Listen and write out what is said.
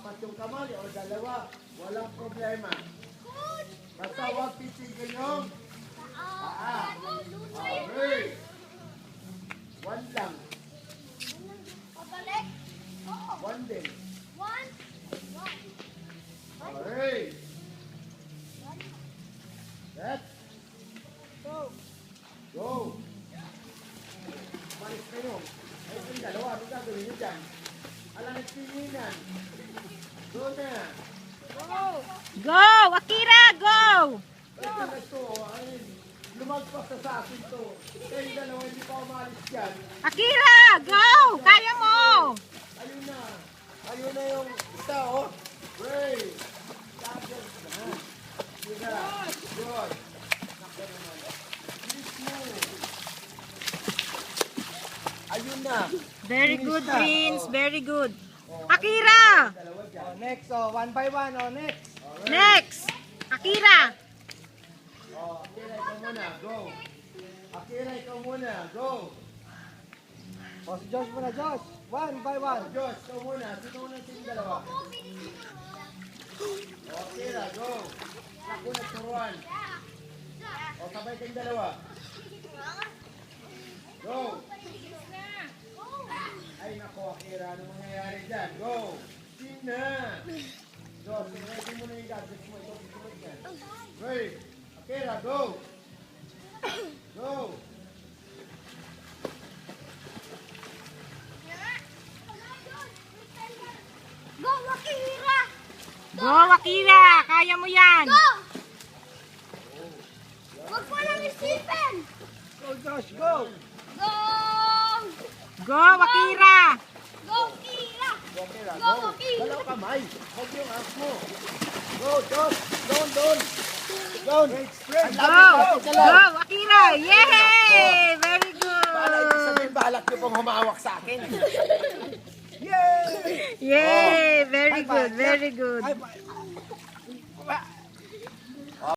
apat yung kamay o dalawa, walang problema. Basta huwag titigil yung paa. Okay. One lang. Pabalik. Oo. One din. One. Okay. Set. Go. Go. Balik kayo. Ay, yung dalawa, ano gagawin nyo dyan? Alam nagpilinan. Go na. Go. Go! Akira, go! Ito na ito, ay, lumagpas na sa akin to. Kayong dalawa, hindi pa umalis dyan. Akira, go! Kaya mo! Ayun na. Ayun na yung isa, oh. Ray. Tapos na. Yun na. Good. Nako naman. Bilis mo. Ayun na. Very good, Finish na. Prince. Oh. Very good. Akira! Dalawa dyan. Oh, next, oh, one by one, oh, next. Alright. Next! Akira! Oh, Akira, ikaw muna. Go. Akira, ikaw muna. Go. Oh, si Josh muna, Josh. One by one. Oh, Josh, ikaw muna. Sino muna sa inyong dalawa? Oh, Akira, go. Ako na turuan. Oh, sabay kayong dalawa. Go. Ay, nako, Akira. Ano mangyayari dyan? Go. Sina. Josh, sinunod mo na yung gadgets mo. Ito, susunod yan. Ready. Akira, go. Go. Go, Akira. Go, Akira! Kaya mo yan! Go. Huwag mo lang isipin. Go, Josh, go. Go. Go, Akira! Go, Akira. Go, Akira, Go, go. Akira. Dalaw kamay. Huwag yung arms mo. Go, Josh. Doon. Doon. Straight. Go! Go, Akira! Yay! Very Para ibig good! sabihin, balak niyo pong humawak sa akin. Yay! Yay! Very good, very good. High five.